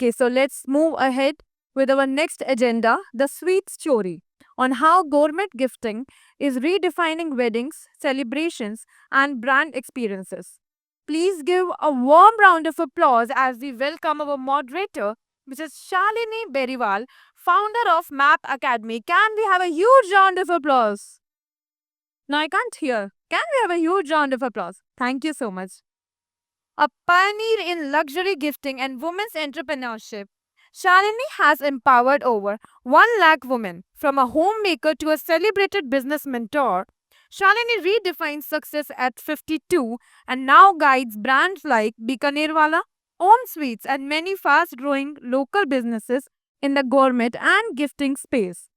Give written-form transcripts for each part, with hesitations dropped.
Okay, so let's move ahead with our next agenda, the sweet story on how gourmet gifting is redefining weddings, celebrations, and brand experiences. Please give a warm round of applause as we welcome our moderator, Mrs. Shalini Beriwal, founder of MAP Academy. Can we have a huge round of applause? No, I can't hear. Can we have a huge round of applause? Thank you so much. A pioneer in luxury gifting and women's entrepreneurship, Shalini has empowered over 1 lakh women. From a homemaker to a celebrated business mentor, Shalini redefines success at 52 and now guides brands like Bikanerwala, Om Sweets, and many fast growing local businesses in the gourmet and gifting space.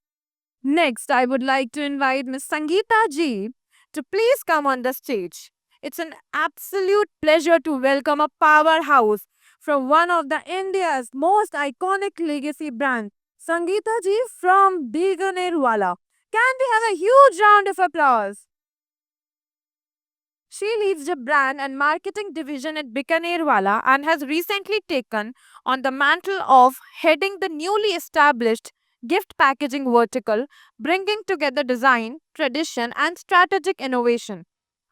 Next, I would like to invite Ms. Sangeeta Ji to please come on the stage. It's an absolute pleasure to welcome a powerhouse from one of the India's most iconic legacy brands, Sangeeta Ji from Bikanerwala. Can we have a huge round of applause? She leads the brand and marketing division at Bikanerwala and has recently taken on the mantle of heading the newly established gift packaging vertical, bringing together design, tradition, and strategic innovation.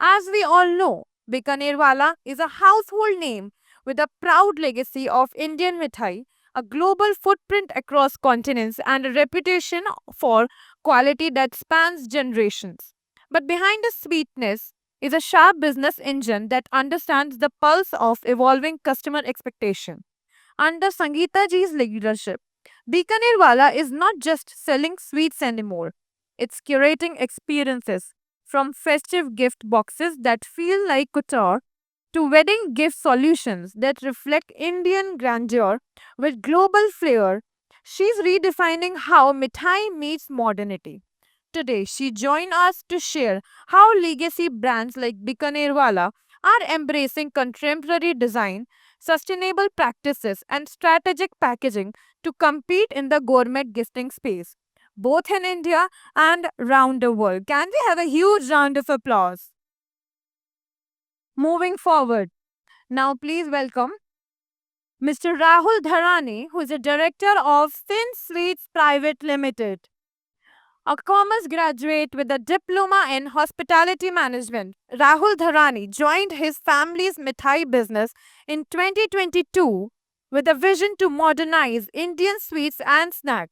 As we all know, Bikanerwala is a household name with a proud legacy of Indian mithai, a global footprint across continents, and a reputation for quality that spans generations. But behind the sweetness is a sharp business engine that understands the pulse of evolving customer expectation. Under Sangeeta Ji's leadership, Bikanerwala is not just selling sweets anymore. It's curating experiences from festive gift boxes that feel like couture to wedding gift solutions that reflect Indian grandeur with global flair. She's redefining how mithai meets modernity. Today, she joined us to share how legacy brands like Bikanerwala are embracing contemporary design, sustainable practices, and strategic packaging to compete in the gourmet gifting space, both in India and around the world. Can we have a huge round of applause? Moving forward, now please welcome Mr. Rahul Dharani, who is the director of Sin Sweets Private Limited. A commerce graduate with a diploma in hospitality management, Rahul Dharani joined his family's mithai business in 2022 with a vision to modernize Indian sweets and snacks.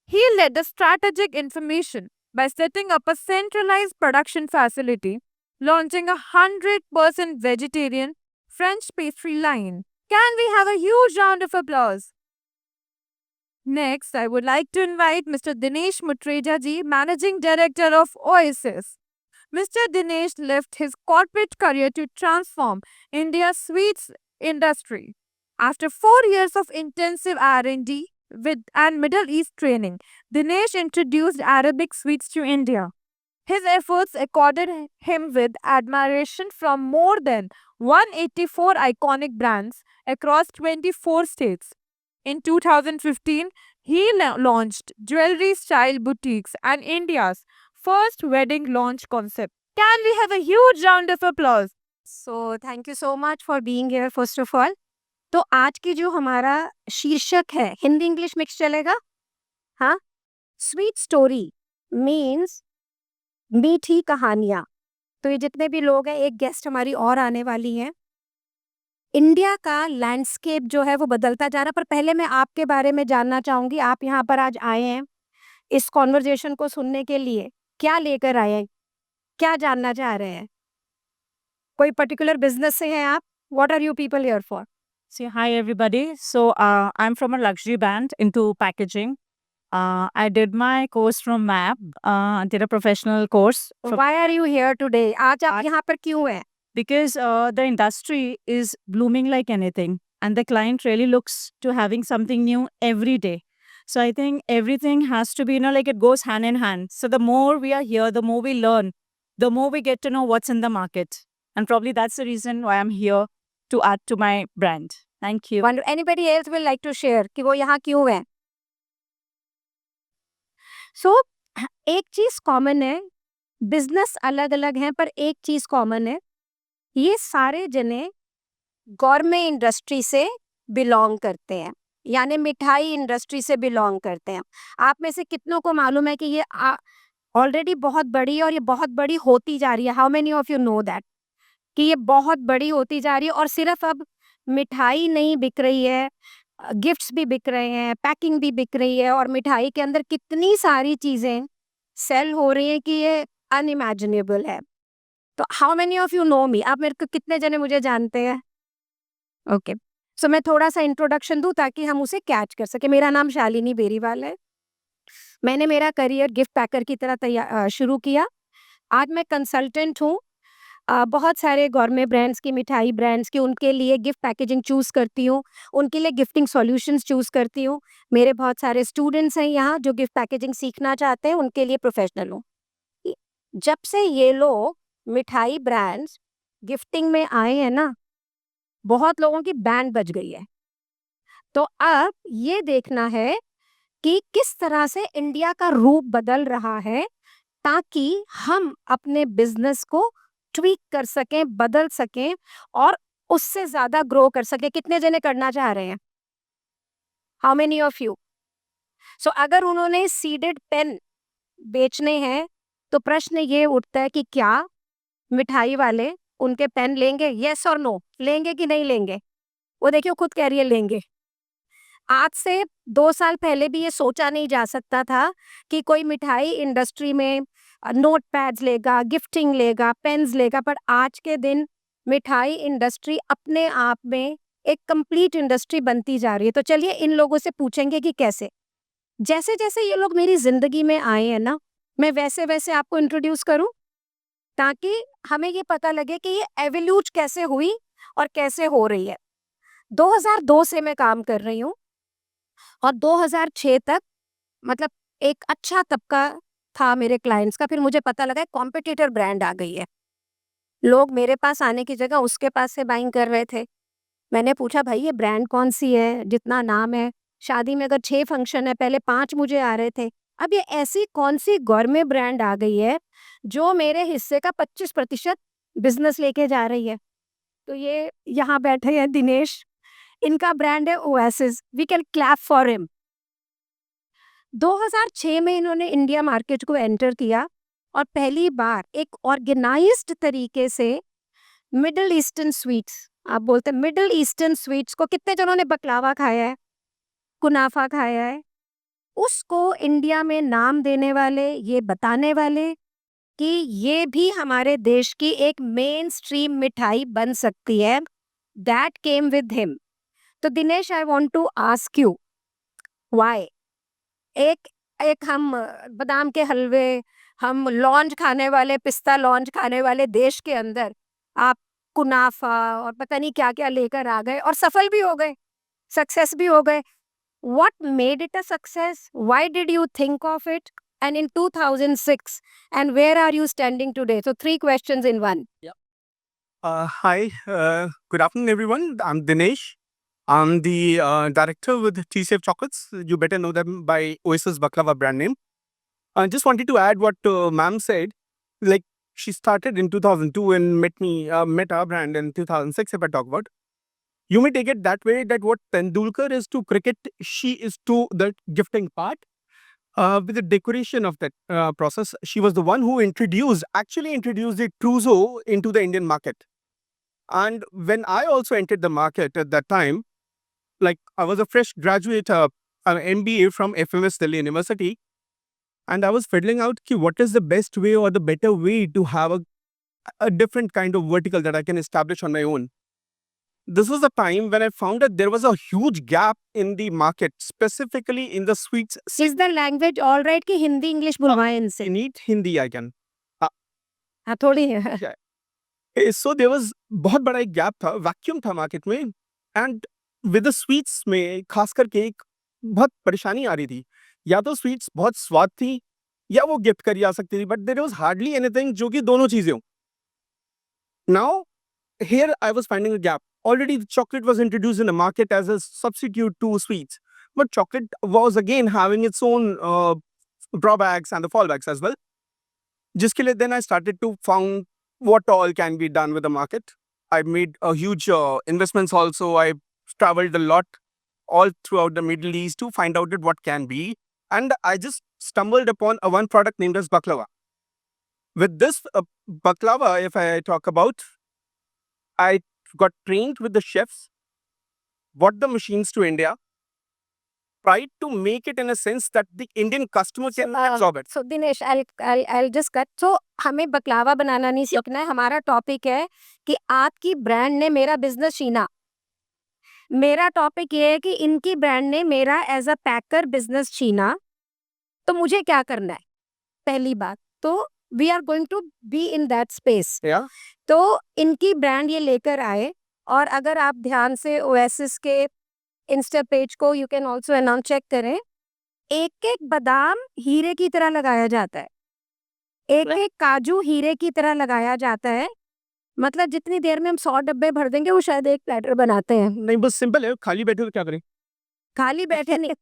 He led the strategic information by setting up a centralized production facility, launching a 100% vegetarian French pastry line. Can we have a huge round of applause? Next, I would like to invite Mr. Dinesh Mutreja ji, Managing Director of Oasis. Mr. Dinesh left his corporate career to transform India's sweets industry. After 4 years of intensive R&D and Middle East training, Dinesh introduced Arabic sweets to India. His efforts accorded him with admiration from more than 184 iconic brands across 24 states. In 2015, he launched Jewelry Style Boutiques and India's first wedding launch concept. Can we have a huge round of applause? So thank you so much for being here first of all. तो आज की जो हमारा शीर्षक है, Hindi English mix चलेगा? हाँ, sweet story means मीठी कहानियाँ। तो ये जितने भी लोग हैं, एक गेस्ट हमारी और आने वाली हैं। इंडिया का लैंडस्केप जो है वो बदलता जा रहा है, पर पहले मैं आपके बारे में जानना चाहूँगी। आप यहाँ पर आज आए हैं इस कॉन्वर्जेशन को सुनने के लिए, क्या लेकर आए हैं? क्या जानना चाह रहे हैं? कोई पर्टिकुलर बिजनेस से हैं आप? What are you people here for? So, hi everybody. So, I'm from a luxury brand into packaging. I did my course from MAP, did a professional course. Why are you here today? आज आप यहाँ पर क्यों हैं? Because the industry is blooming like anything, and the client really looks to having something new every day. So, I think everything has to be, like it goes hand in hand. So, the more we are here, the more we learn, the more we get to know what's in the market. And probably that's the reason why I'm here to add to my brand. Thank you. Anybody else will like to share कि वो यहाँ क्यों हैं? So, एक चीज common है, business अलग अलग हैं पर एक चीज कॉमन है, ये सारे जने गौरमेंट इंडस्ट्री से बिलोंग करते हैं। यानी मिठाई इंडस्ट्री से बिलोंग करते हैं। आप में से कितनों को मालूम है कि ये ऑलरेडी बहुत बड़ी है और ये बहुत बड़ी होती जा रही है? How many of you know that कि ये बहुत बड़ी होती जा रही है और सिर्फ अब मिठाई नहीं बिक रही है, गिफ्ट्स भी बिक रहे हैं, पैकिंग भी बिक रही है और मिठाई के अंदर कितनी सारी चीज़ें सेल हो रही हैं कि ये अनइमेजिनेबल है। तो how many of you know me? आप मेरे को कितने जने मुझे जानते हैं? ओके, सो मैं थोड़ा-सा इंट्रोडक्शन दूँ ताकि हम उसे कैच कर सकें। मेरा नाम शालिनी बेरीवाल है। मैंने मेरा करियर गिफ्ट पैकर की तरह शुरू किया। आज मैं कंसल्टेंट हूँ। बहुत सारे गौरमेट ब्रांड्स की, मिठाई ब्रांड्स की, उनके लिए गिफ्ट पैकेजिंग चूज़ करती हूँ, उनके लिए गिफ्टिंग सॉल्यूशंस चूज़ करती हूँ। मेरे बहुत सारे स्टूडेंट्स हैं यहाँ जो गिफ्ट पैकेजिंग सीखना चाहते हैं, उनके लिए प्रोफेशनल हूँ। इ जब से ये लोग मिठाई ब्रांड्स गिफ्टिंग में आए हैं ना, बहुत लोगों की बैंड बज गई है। तो अब ये देखना है कि किस तरह से इंडिया का रूप बदल रहा है ताकि हम अपने बिजनेस को ट्वीक कर सकें, बदल सकें और उससे ज़्यादा ग्रो कर सकें। कितने जने करना चाह रहे हैं? How many of you? So अगर उन्होंने सीडेड पेन बेचने हैं, तो प्रश्न ये उठता है कि क्या मिठाई वाले उनके पेन लेंगे? येस और नो? लेंगे कि नहीं लेंगे? वो देखिए वो खुद कह रही है लेंगे। आज से 2 साल पहले भी ये सोचा नहीं जा सकता था कि कोई मिठाई इंडस्ट्री में नोटपैड्स लेगा, गिफ्टिंग लेगा, पेन्स लेगा, पर आज के दिन मिठाई इंडस्ट्री अपने आप में एक कंप्लीट इंडस्ट्री बनती जा रही है। तो चलिए इन लोगों से पूछेंगे कि कैसे? जैसे-जैसे ये लोग मेरी ज़िंदगी में आए हैं ना, मैं वैसे-वैसे आपको इंट्रोड्यूस करूँ, ताकि हमें ये पता लगे कि ये एवोल्यूट कैसे हुई और कैसे हो रही है। 2002 से मैं काम कर रही हूँ और 2006 तक मतलब एक अच्छा तबका था मेरे क्लाइंट्स का। फिर मुझे पता लगा कॉम्पिटिटर ब्रांड आ गई है। लोग मेरे पास आने की जगह उसके पास से बाइंग कर रहे थे। मैंने पूछा भाई ये ब्रांड कौन-सी है जितना नाम है? शादी में अगर 6 फंक्शन है, पहले 5 मुझे आ रहे थे। अब ये ऐसी कौन-सी गौरमेट ब्रांड आ गई है जो मेरे हिस्से का 25% बिज़नेस लेके जा रही है? तो ये यहाँ बैठे हैं दिनेश, इनका ब्रांड है Oasis. We can clap for him. 2006 में इन्होंने इंडिया मार्केट को एंटर किया और पहली बार एक ऑर्गेनाइज्ड तरीके से मिडल ईस्टर्न स्वीट्स, आप बोलते हैं मिडल ईस्टर्न स्वीट्स को, कितने जनों ने बकलावा खाया है, कुनाफा खाया है, उसको इंडिया में नाम देने वाले, ये बताने वाले कि ये भी हमारे देश की एक मेन स्ट्रीम मिठाई बन सकती है, दैट केम विद हिम। तो Dinesh, I want to ask you why एक एक हम बादाम के हलवे, हम लॉन्ज खाने वाले, पिस्ता लॉन्ज खाने वाले देश के अंदर आप कुनाफा और पता नहीं क्या-क्या लेकर आ गए और सफल भी हो गए, सक्सेस भी हो गए। What made it a success? Why did you think of it? And in 2006 and where are you standing today? So 3 questions in one. Hi, good afternoon, everyone. I'm Dinesh. I'm the director with T-Safe Chocolates. You better know them by Oasis Baklava brand name. I just wanted to add what ma'am said. Like, she started in 2002 and met our brand in 2006, if I talk about. You may take it that way that what Tendulkar is to cricket, she is to the gifting part. With the decoration of that process, she was the one who actually introduced the trousseau into the Indian market. And when I also entered the market at that time, like I was a fresh graduate, an MBA from FMS Delhi University, and I was fiddling out ki what is the best way or the better way to have a different kind of vertical that I can establish on my own. This was the time when I found that there was a huge gap in the market, specifically in the sweets. Is the language all right कि Hindi English बुलवाएं इनसे? I need Hindi, I can. हाँ, थोड़ी So there was बहुत बड़ा एक gap था, vacuum था market में, एंड विद द स्वीट्स में खास करके एक बहुत परेशानी आ रही थी। या तो स्वीट्स बहुत स्वाद थी या वो गिफ्ट करी जा सकती थी, but there was hardly anything जो कि दोनों चीजें हो। Now here I was finding a gap. Already the chocolate was introduced in the market as a substitute to sweets, but chocolate was again having its own drawbacks and the fallbacks as well. जिसके लिए then I started to found what all can be done with the market. I made a huge investments also. I traveled a lot. all throughout the Middle East to find out that what can be. And I just stumbled upon a one product named as baklava. With this baklava, if I talk about, I got trained with the chefs, brought the machines to India, tried to make it in a sense that the Indian customer can absorb it. So Dinesh, I'll just cut. So हमें बकलावा बनाना नहीं सीखना है. हमारा topic है कि आपकी brand ने मेरा बिजनेस छीना. मेरा टॉपिक ये है कि इनकी ब्रांड ने मेरा एज अ पैकर बिजनेस छीना. तो मुझे क्या करना है? पहली बात तो we are going to be in that space. Yeah. तो इनकी ब्रांड ये लेकर आए. और अगर आप ध्यान से ओएसिस के इंस्टा पेज को you can also announce check करें. एक एक बादाम हीरे की तरह लगाया जाता है. एक एक काजू हीरे की तरह लगाया जाता है. मतलब जितनी देर में हम 100 डब्बे भर देंगे वो शायद एक प्लेटर बनाते हैं. नहीं बस सिंपल है, खाली बैठे तो क्या करें. खाली बैठे नहीं.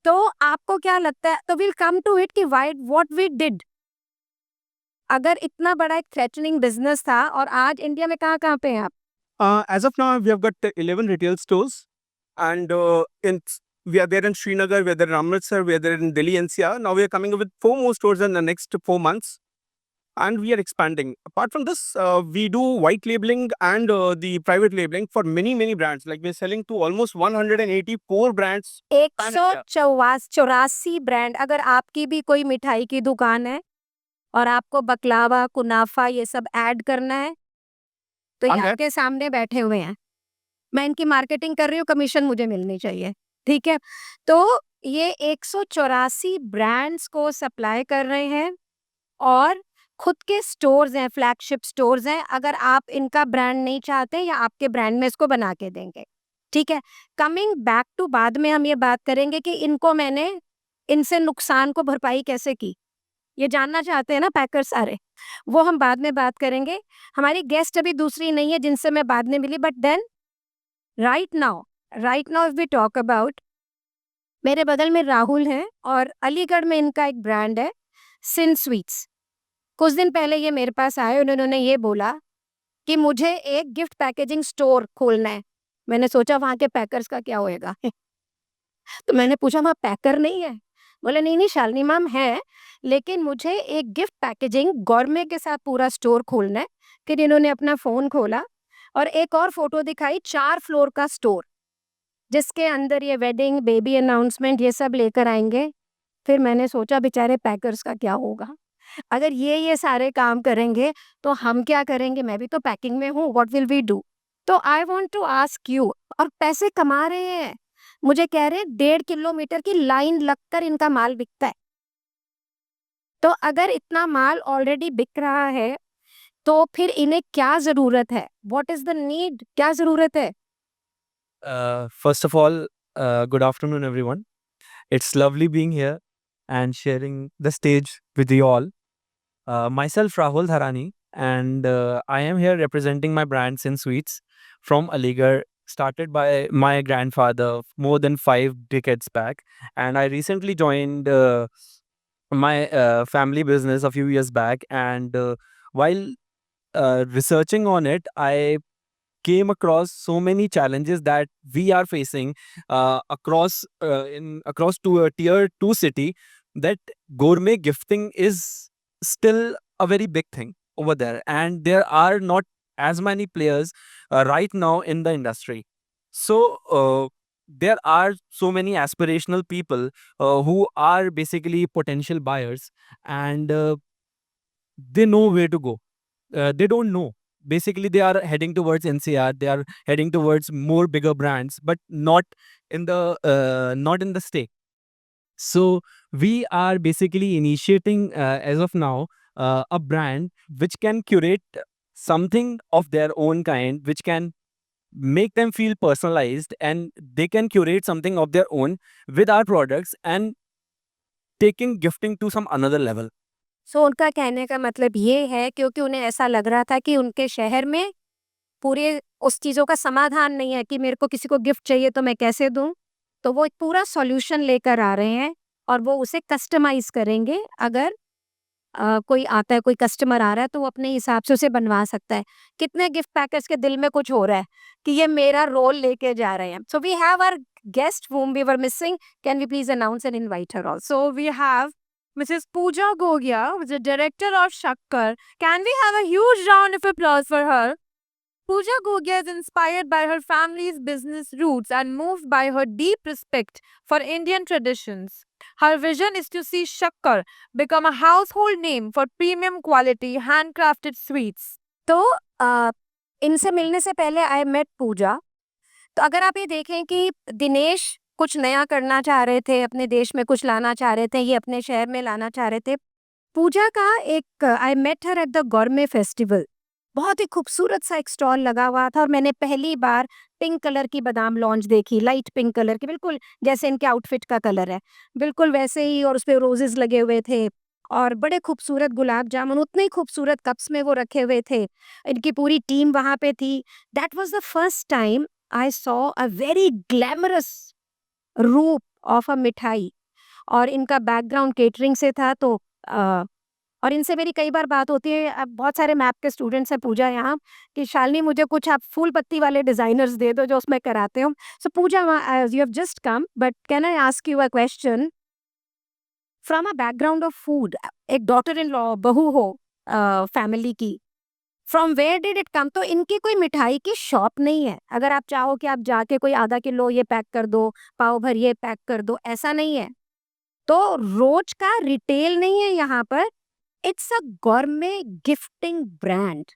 तो आपको क्या लगता है? तो विल कम टू इट कि व्हाट वी डिड. अगर इतना बड़ा एक थ्रेटनिंग बिजनेस था और आज इंडिया में कहाँ कहाँ पे हैं आप? As of now, we have got 11 retail stores, and we are there in Srinagar, we are there in Amritsar, we are there in Delhi NCR. Now we are coming up with 4 more stores in the next 4 months, and we are expanding. Apart from this, we do white labeling and the private labeling for many brands. Like we are selling to almost 184 brands. 184 brand. अगर आपकी भी कोई मिठाई की दुकान है और आपको बकलावा, कुनाफा ये सब ऐड करना है तो ये हम हैं. आपके सामने बैठे हुए हैं. मैं इनकी मार्केटिंग कर रही हूँ, कमीशन मुझे मिलनी चाहिए. ठीक है. तो ये 184 ब्रांड्स को सप्लाई कर रहे हैं और खुद के स्टोर्स हैं, फ्लैगशिप स्टोर्स हैं. अगर आप इनका ब्रांड नहीं चाहते या आपके ब्रांड में इसको बना के देंगे. ठीक है. कमिंग बैक टू, बाद में हम ये बात करेंगे कि इनको मैंने इनसे नुकसान को भरपाई कैसे की. ये जानना चाहते हैं ना पैकर सारे. वो हम बाद में बात करेंगे. हमारी गेस्ट अभी दूसरी नहीं है जिनसे मैं बाद में मिली. But then right now if we talk about, मेरे बगल में राहुल हैं और अलीगढ़ में इनका एक ब्रांड है सिन स्वीट्स. कुछ दिन पहले ये मेरे पास आए. उन्होंने ये बोला कि मुझे एक गिफ्ट पैकेजिंग स्टोर खोलना है. मैंने सोचा वहाँ के पैकर्स का क्या होएगा. तो मैंने पूछा वहाँ पैकर नहीं है? बोले नहीं शालिनी मैम है, लेकिन मुझे एक गिफ्ट पैकेजिंग गौरमे के साथ पूरा स्टोर खोलना है. फिर इन्होंने अपना फ़ोन खोला और एक और फोटो दिखाई 4 फ्लोर का स्टोर जिसके अंदर ये वेडिंग, बेबी अनाउंसमेंट ये सब लेकर आएंगे. फिर मैंने सोचा बेचारे पैकर्स का क्या होगा. अगर ये सारे काम करेंगे तो हम क्या करेंगे? मैं भी तो पैकिंग में हूँ. What will we do? तो I want to ask you. और पैसे कमा रहे हैं. मुझे कह रहे हैं 1.5 किलोमीटर की लाइन लगकर इनका माल बिकता है. तो अगर इतना माल ऑलरेडी बिक रहा है तो फिर इन्हें क्या जरूरत है? What is the need? क्या जरूरत है? First of all, good afternoon, everyone. It's lovely being here and sharing the stage with you all. Myself, Rahul Dharani, and I am here representing my brand Sin Sweets from Aligarh, started by my grandfather more than 5 decades back. And I recently joined my family business a few years back. And while researching on it, I came across so many challenges that we are facing across to a tier 2 city, that gourmet gifting is still a very big thing over there, and there are not as many players right now in the industry. So there are so many aspirational people who are basically potential buyers, and they know where to go. They don't know. Basically, they are heading towards NCR. They are heading towards more bigger brands, but not in the state. So we are basically initiating as of now a brand which can curate something of their own kind, which can make them feel personalized, and they can curate something of their own with our products and taking gifting to some another level. सो उनका कहने का मतलब ये है क्योंकि उन्हें ऐसा लग रहा था कि उनके शहर में पूरे उस चीज़ों का समाधान नहीं है कि मेरे को किसी को गिफ्ट चाहिए तो मैं कैसे दूं. तो वो एक पूरा सॉल्यूशन लेकर आ रहे हैं और वो उसे कस्टमाइज करेंगे. अगर कोई आता है, कोई कस्टमर आ रहा है तो वो अपने हिसाब से उसे बनवा सकता है. कितने गिफ्ट पैकर्स के दिल में कुछ हो रहा है कि ये मेरा रोल लेके जा रहे हैं. So we have our guest whom we were missing. Can we please announce and invite her also? So we have Mrs. Pooja Gogia, who's the director of Shakkar. Can we have a huge round of applause for her? Pooja Gogia is inspired by her family's business roots and moved by her deep respect for Indian traditions. Her vision is to see Shakkar become a household name for premium quality handcrafted sweets. तो इनसे मिलने से पहले I met पूजा. तो अगर आप ये देखें कि दिनेश कुछ नया करना चाह रहे थे, अपने देश में कुछ लाना चाह रहे थे, ये अपने शहर में लाना चाह रहे थे. पूजा का एक I met her at the gourmet festival. बहुत ही खूबसूरत सा एक स्टॉल लगा हुआ था और मैंने पहली बार पिंक कलर की बादाम लॉन्च देखी, लाइट पिंक कलर की, बिल्कुल जैसे इनके आउटफिट का कलर है, बिल्कुल वैसे ही. और उस पे रोजेस लगे हुए थे और बड़े खूबसूरत गुलाब जामुन उतने ही खूबसूरत कप्स में वो रखे हुए थे. इनकी पूरी टीम वहां पे थी. That was the first time I saw a very glamorous रूप ऑफ अ मिठाई. और इनका बैकग्राउंड केटरिंग से था. तो और इनसे मेरी कई बार बात होती है. अब बहुत सारे मैप के स्टूडेंट्स हैं पूजा यहाँ, कि शालिनी मुझे कुछ आप फूल पत्ती वाले डिजाइनर्स दे दो जो उसमें कराते हो. So Pooja, you have just come, but can I ask you a question? From a background of food, एक डॉटर इन लॉ बहू हो फैमिली की, from where did it come? तो इनकी कोई मिठाई की शॉप नहीं है. अगर आप चाहो कि आप जाके कोई आधा किलो ये पैक कर दो, पाव भर ये पैक कर दो, ऐसा नहीं है. तो रोज का रिटेल नहीं है यहाँ पर. It's a gourmet gifting brand.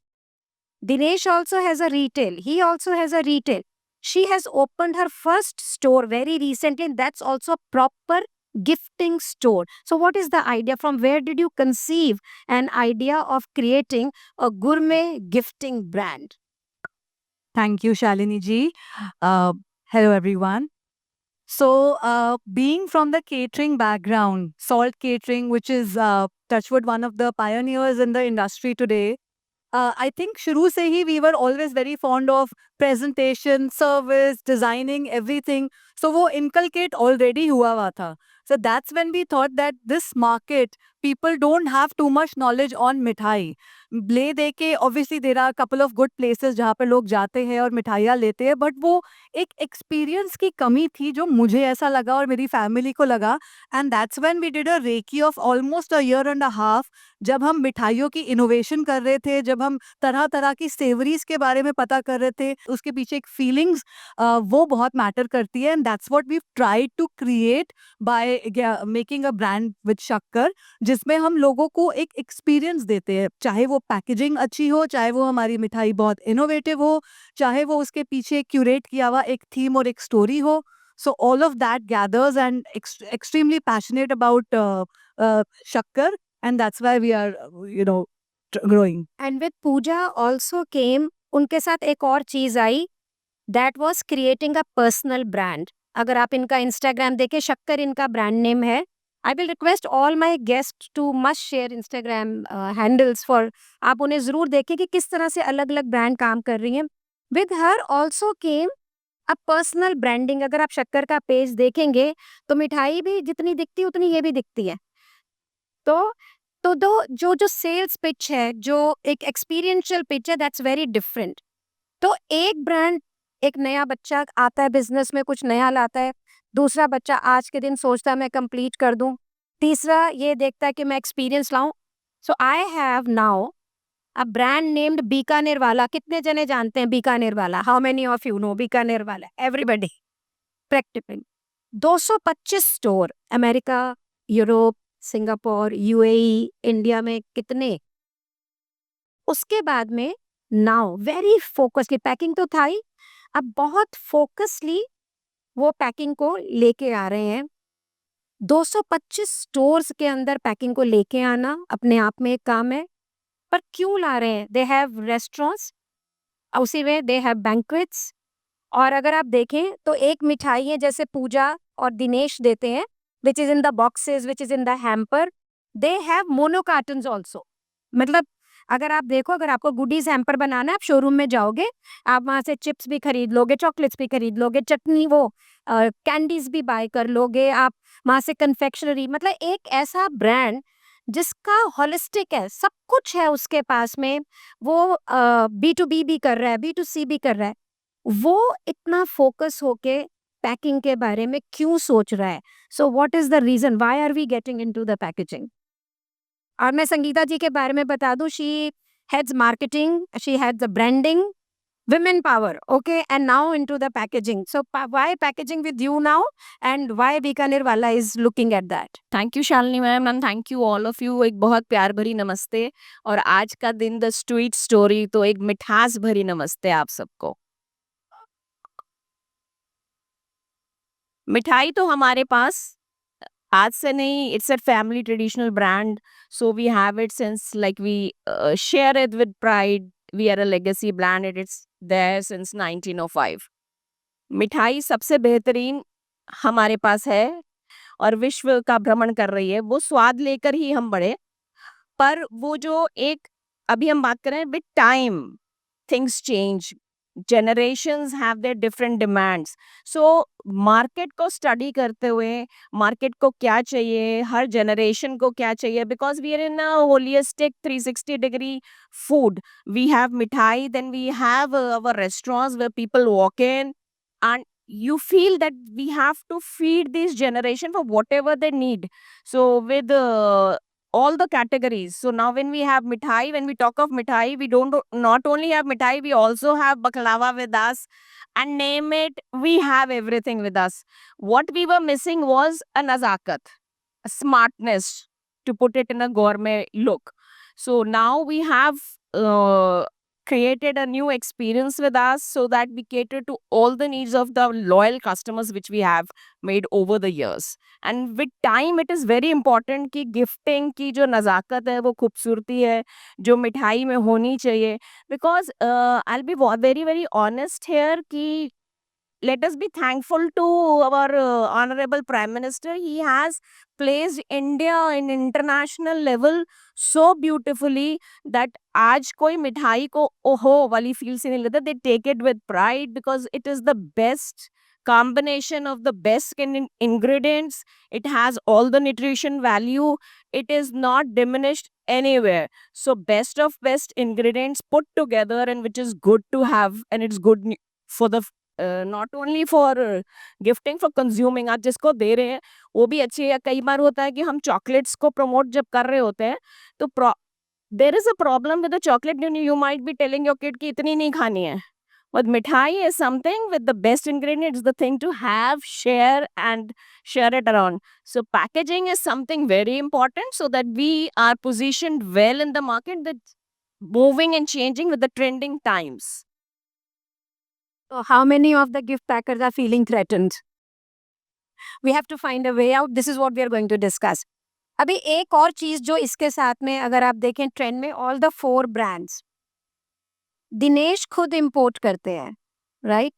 Dinesh also has a retail. He also has a retail. She has opened her first store very recently, and that's also a proper gifting store. So what is the idea? From where did you conceive an idea of creating a gourmet gifting brand? Thank you, Shalini ji. Hello, everyone. So, being from the catering background, Salt Catering, which is Touchwood, one of the pioneers in the industry today, I think shuru se hi we were always very fond of presentation, service, designing, everything. So, wo inculcate already hua hua tha. So, that's when we thought that this market, people don't have too much knowledge on mithai. ले दे के obviously there are a couple of good places जहाँ पे लोग जाते हैं और मिठाइयाँ लेते हैं, बट वो एक एक्सपीरियंस की कमी थी जो मुझे ऐसा लगा और मेरी फैमिली को लगा. And that's when we did a recce of almost a year and a half, जब हम मिठाइयों की इनोवेशन कर रहे थे, जब हम तरह तरह की सेवरीज के बारे में पता कर रहे थे. उसके पीछे एक फीलिंग्स वो बहुत मैटर करती है. And that's what we tried to create by making a brand with शक्कर, जिसमें हम लोगों को एक एक्सपीरियंस देते हैं, चाहे वो पैकेजिंग अच्छी हो, चाहे वो हमारी मिठाई बहुत इनोवेटिव हो, चाहे वो उसके पीछे क्यूरेट किया हुआ एक थीम और एक स्टोरी हो. So all of that gathers, and extremely passionate about Shakkar, and that's why we are, growing. And with Pooja also came, उनके साथ एक और चीज आई, that was creating a personal brand. अगर आप इनका इंस्टाग्राम देखें, शक्कर इनका ब्रांड नेम है. I will request all my guest to must share Instagram handles for, आप उन्हें जरूर देखें कि किस तरह से अलग अलग ब्रांड काम कर रही हैं. With her also came a personal branding. अगर आप शक्कर का पेज देखेंगे तो मिठाई भी जितनी दिखती है उतनी ये भी दिखती है. तो दो जो जो सेल्स पिच है, जो एक एक्सपीरियंशियल पिच है, दैट्स वेरी डिफरेंट. तो एक ब्रांड, एक नया बच्चा आता है बिजनेस में, कुछ नया लाता है. दूसरा बच्चा आज के दिन सोचता है मैं कंप्लीट कर दूं. तीसरा ये देखता है कि मैं एक्सपीरियंस लाऊं. So I have now a brand named Bikanervala. कितने जने जानते हैं Bikanervala? How many of you know Bikanervala? Everybody practically. 225 store, America, Europe, Singapore, UAE, India में कितने. उसके बाद में नाउ वेरी फोकसली, पैकिंग तो था ही, अब बहुत फोकसली वो पैकिंग को लेके आ रहे हैं. 225 स्टोर्स के अंदर पैकिंग को लेके आना अपने आप में एक काम है. पर क्यों ला रहे हैं? दे हैव रेस्टोरेंट्स, उसी में दे हैव बैंक्वेट्स. और अगर आप देखें तो एक मिठाई है जैसे पूजा और दिनेश देते हैं, which is in the boxes, which is in the hamper, they have mono cottons also. मतलब अगर आप देखो, अगर आपको गुडीज हैम्पर बनाना है, आप शोरूम में जाओगे, आप वहां से चिप्स भी खरीद लोगे, चॉकलेट्स भी खरीद लोगे, चटनी, वो कैंडीज भी बाय कर लोगे आप वहां से, कन्फेक्शनरी. मतलब एक ऐसा ब्रांड जिसका होलिस्टिक है, सब कुछ है उसके पास में. वो B2B भी कर रहा है, B2C भी कर रहा है. वो इतना फोकस होके पैकिंग के बारे में क्यों सोच रहा है? So what is the reason why are we getting into the packaging? और मैं संगीता जी के बारे में बता दूं, she heads marketing, she heads the branding, women power, okay, and now into the packaging. So why packaging with you now, and why Bikaner Wala is looking at that? Thank you Shalini ma'am and thank you all of you. एक बहुत प्यार भरी नमस्ते। और आज का दिन the sweet story, तो एक मिठास भरी नमस्ते आप सबको। मिठाई तो हमारे पास आज से नहीं, it's a family traditional brand, so we have it since like we share it with pride, we are a legacy brand, it's there since 1905। मिठाई सबसे बेहतरीन हमारे पास है और विश्व का भ्रमण कर रही है, वो स्वाद लेकर ही हम बढ़े। पर वो जो एक अभी हम बात कर रहे हैं, with time things change, generations have their different demands, so market को स्टडी करते हुए मार्केट को क्या चाहिए, हर जनरेशन को क्या चाहिए, because we are in a holistic 360 degree food. We have mithai, then we have our restaurants where people walk in, and you feel that we have to feed this generation for whatever they need. So with all the categories. So now when we have mithai, when we talk of mithai, we don't not only have mithai, we also have baklava with us, and name it, we have everything with us. What we were missing was a nazakat, a smartness, to put it in a gourmet look. So now we have created a new experience with us so that we cater to all the needs of the loyal customers which we have made over the years. And with time it is very important कि gifting की जो नज़ाकत है, वो खूबसूरती है जो मिठाई में होनी चाहिए, because I'll be very very honest here कि let us be thankful to our honorable prime minister. He has placed India in international level so beautifully that आज कोई मिठाई को ओहो वाली फील से नहीं लेता, they take it with pride because it is the best combination of the best ingredients. It has all the nutrition value, it is not diminished anywhere. So best of best ingredients put together, and which is good to have, and it's good for the not only for gifting, for consuming. आप जिसको दे रहे हैं वो भी अच्छी है। या कई बार होता है कि हम चॉकलेट्स को प्रमोट जब कर रहे होते हैं तो there is a problem with the chocolate, you might be telling your kid कि इतनी नहीं खानी है, बट मिठाई is something with the best ingredients, is the thing to have, share and share it around. So packaging is something very important so that we are positioned well in the market, that moving and changing with the trending times. So how many of the gift packers are feeling threatened? We have to find a way out. This is what we are going to discuss. अभी एक और चीज जो इसके साथ में अगर आप देखें ट्रेंड में, ऑल द 4 ब्रांड्स दिनेश खुद इंपोर्ट करते हैं, राइट?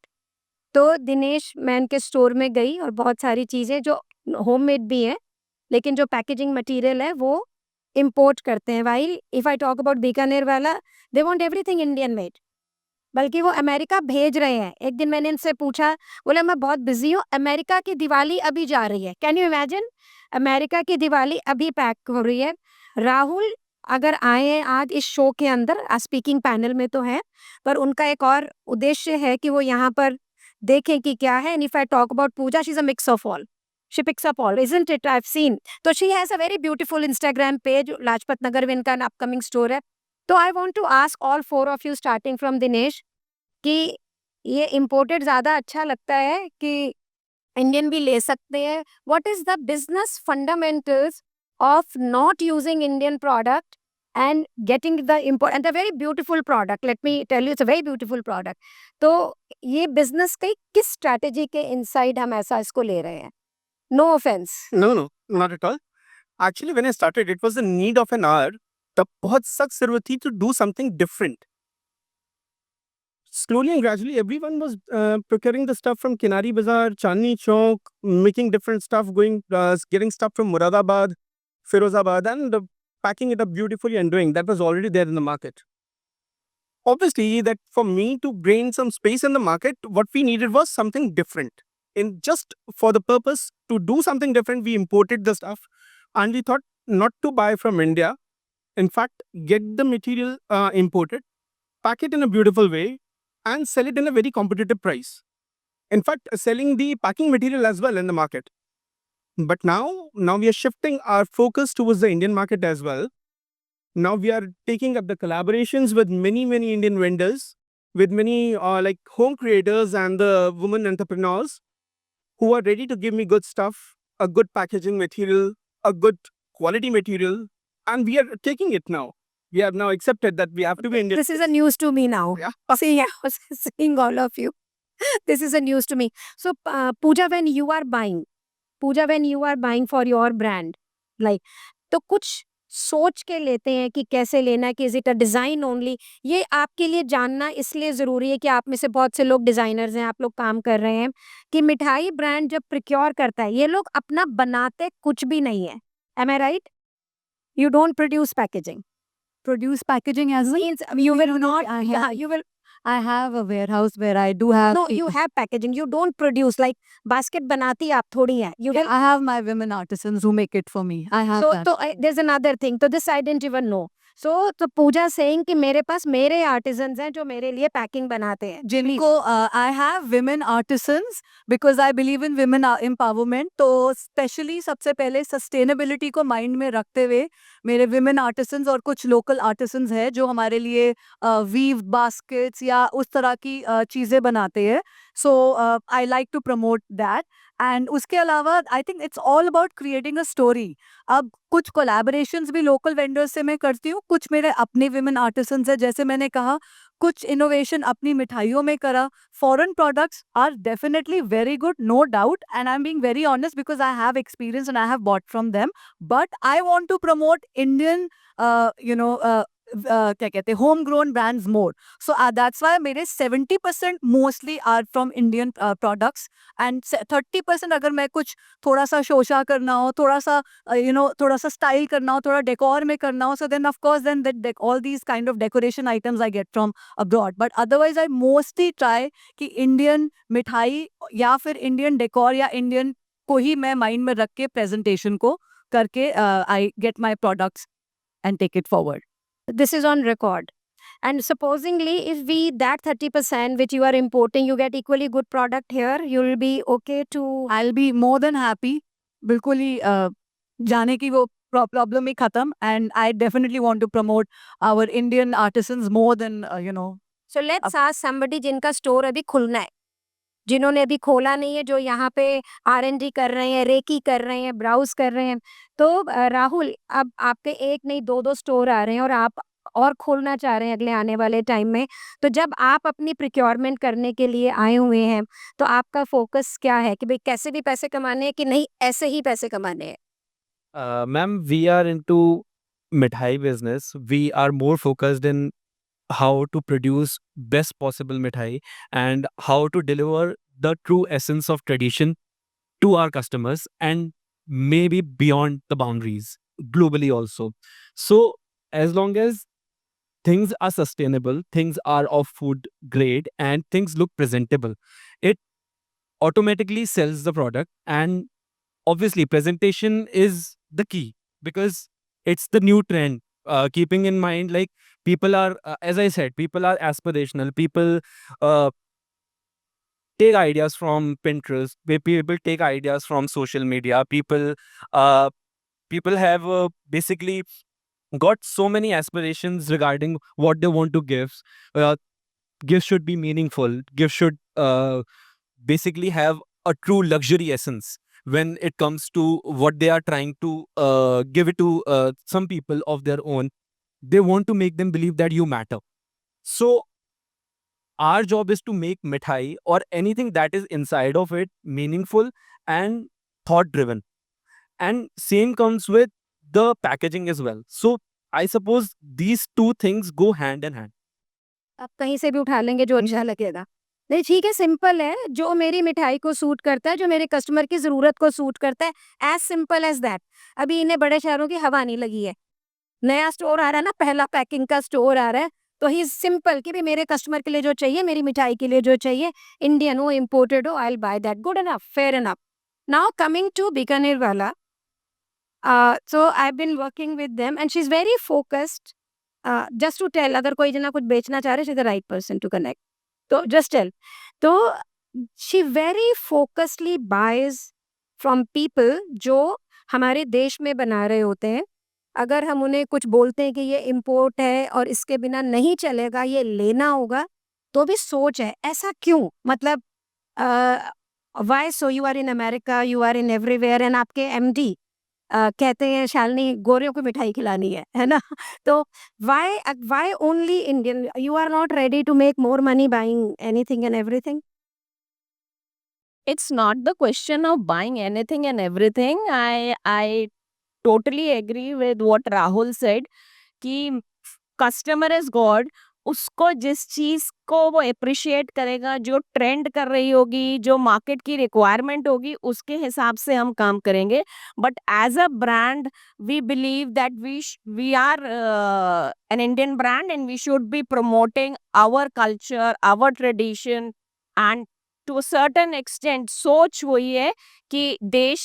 तो दिनेश मैं इनके स्टोर में गई और बहुत सारी चीजें जो होममेड भी हैं, लेकिन जो पैकेजिंग मटेरियल है वो इंपोर्ट करते हैं। While if I talk about Bikanervala, they want everything Indian made, बल्कि वो अमेरिका भेज रहे हैं। एक दिन मैंने इनसे पूछा, बोले मैं बहुत बिजी हूँ, अमेरिका की दिवाली अभी जा रही है। कैन यू इमेजिन, अमेरिका की दिवाली अभी पैक हो रही है। राहुल अगर आए हैं आज इस शो के अंदर, स्पीकिंग पैनल में तो है, पर उनका एक और उद्देश्य है कि वो यहाँ पर देखें कि क्या है। And if I talk about Pooja, she is a mix of all, she picks up all, isn't it? I have seen. तो she has a very beautiful Instagram page, Lajpat Nagar में इनका अपकमिंग स्टोर है। तो I want to ask all 4 of you, starting from Dinesh, कि ये imported ज़्यादा अच्छा लगता है कि इंडियन भी ले सकते हैं? What is the business fundamentals of not using Indian product and getting the import and the very beautiful product? Let me tell you, it's a very beautiful product. तो ये बिजनेस की किस स्ट्रैटेजी के inside हम ऐसा इसको ले रहे हैं? No offense. No, no, not at all. Actually, when I started, it was the need of an hour. तब बहुत सख्त जरूरत थी to do something different. Slowly and gradually, everyone was procuring the stuff from Kinari Bazaar, Chandni Chowk, making different stuff, getting stuff from Muradabad, Firozabad, and packing it up beautifully and doing. That was already there in the market. Obviously, that for me to gain some space in the market, what we needed was something different. And just for the purpose to do something different, we imported the stuff, and we thought not to buy from India. In fact, get the material imported, pack it in a beautiful way, and sell it in a very competitive price. In fact, selling the packing material as well in the market. But now we are shifting our focus towards the Indian market as well. Now we are taking up the collaborations with many Indian vendors, with many like home creators and the women entrepreneurs who are ready to give me good stuff, a good packaging material, a good quality material, and we are taking it now. We have now accepted that we have to be Indian. This is a news to me now. Yeah. See, I was seeing all of you. This is a news to me. So, Pooja, when you are buying for your brand, like, तो कुछ सोच के लेते हैं कि कैसे लेना है, कि is it a design only? ये आपके लिए जानना इसलिए जरूरी है कि आप में से बहुत से लोग डिजाइनर्स हैं, आप लोग काम कर रहे हैं, कि मिठाई ब्रांड जब प्रिक्योर करता है, ये लोग अपना बनाते कुछ भी नहीं है. Am I right? You don't produce packaging. Produce packaging as well. Means you will not. I Yeah, have, you will. I have a warehouse where I do have. No, you have packaging. You don't produce like basket बनाती आप थोड़ी हैं. You will. I have my women artisans who make it for me. I have So, that. there's another thing. So this I didn't even know. So Pooja saying कि मेरे पास मेरे artisans हैं जो मेरे लिए packing बनाते हैं. जिनको I have women artisans because I believe in women empowerment. तो स्पेशली सबसे पहले सस्टेनेबिलिटी को माइंड में रखते हुए मेरे women artisans और कुछ local artisans हैं जो हमारे लिए वीव बास्केट्स या उस तरह की चीज़ें बनाते हैं. So I like to promote that. And उसके अलावा I think it's all about creating a story. अब कुछ कोलैबोरेशंस भी लोकल वेंडर्स से मैं करती हूँ, कुछ मेरे अपने विमेन आर्टिसंस है, जैसे मैंने कहा, कुछ इनोवेशन अपनी मिठाइयों में करा. Foreign products are definitely very good, no doubt, and I am being very honest because I have experience and I have bought from them. But I want to promote Indian क्या कहते हैं, home grown brands more. So that's why मेरे 70% mostly are from Indian products and 30% अगर मैं कुछ थोड़ा सा शोशा करना हो, थोड़ा सा थोड़ा सा स्टाइल करना हो, थोड़ा डेकोर में करना हो, so then of course then that all these kind of decoration items I get from abroad. But otherwise I mostly try कि इंडियन मिठाई या फिर इंडियन डेकोर या इंडियन को ही मैं माइंड में रख के प्रेजेंटेशन को करके I get my products and take it forward. This is on record. And supposingly, if we that 30% which you are importing, you get equally good product here, you will be okay to. I'll be more than happy. बिल्कुल ही जाने की वो problem ही खत्म. And I definitely want to promote our Indian artisans more then So let's ask somebody जिनका store अभी खुलना है, जिन्होंने अभी खोला नहीं है, जो यहाँ पे R&D कर रहे हैं, रेकी कर रहे हैं, ब्राउज कर रहे हैं. तो राहुल, अब आपके एक नहीं दो स्टोर आ रहे हैं और आप और खोलना चाह रहे हैं अगले आने वाले टाइम में. तो जब आप अपनी प्रिक्योरमेंट करने के लिए आए हुए हैं, तो आपका फोकस क्या है कि भाई कैसे भी पैसे कमाने हैं कि नहीं ऐसे ही पैसे कमाने हैं? Ma'am, we are into mithai business. We are more focused in how to produce best possible mithai and how to deliver the true essence of tradition to our customers and maybe beyond the boundaries globally also. So as long as things are sustainable, things are of food grade, and things look presentable, it automatically sells the product. And obviously presentation is the key because it's the new trend. Keeping in mind, like, people are as I said, people are aspirational. People take ideas from Pinterest. People take ideas from social media. People have basically got so many aspirations regarding what they want to give. Gifts should be meaningful. Gifts should basically have a true luxury essence when it comes to what they are trying to give it to some people of their own. They want to make them believe that you matter. So our job is to make mithai or anything that is inside of it meaningful and thought driven. And same comes with the packaging as well. So I suppose these two things go hand in hand. आप कहीं से भी उठा लेंगे जो अच्छा लगेगा. नहीं, ठीक है, सिंपल है. जो मेरी मिठाई को सूट करता है, जो मेरे कस्टमर की जरूरत को सूट करता है, एज सिंपल एज दैट. अभी इन्हें बड़े शहरों की हवा नहीं लगी है. नया स्टोर आ रहा है ना, पहला पैकिंग का स्टोर आ रहा है, तो ही सिंपल कि भी मेरे कस्टमर के लिए जो चाहिए, मेरी मिठाई के लिए जो चाहिए, इंडियन हो इम्पोर्टेड हो, I will buy that. Good enough, fair enough. Now coming to Bikaner वाला. So I've been working with them and she's very focused. Just to tell, अगर कोई जना कुछ बेचना चाह रहे, she's the right person to connect. तो just tell. तो she very focusedly buys from people जो हमारे देश में बना रहे होते हैं। अगर हम उन्हें कुछ बोलते हैं कि ये इम्पोर्ट है और इसके बिना नहीं चलेगा, ये लेना होगा, तो भी सोच है, ऐसा क्यों? मतलब why so? You are in America, you are in everywhere, and आपके एमडी कहते हैं शालिनी गोरियों को मिठाई खिलानी है ना? तो why only Indian? You are not ready to make more money buying anything and everything? It's not the question of buying anything and everything. I totally agree with what Rahul said कि customer is God. उसको जिस चीज को वो appreciate करेगा, जो trend कर रही होगी, जो मार्केट की रिक्वायरमेंट होगी, उसके हिसाब से हम काम करेंगे। But as a brand we believe that we are an Indian brand and we should be promoting our culture, our tradition, and to a certain extent सोच वही है कि देश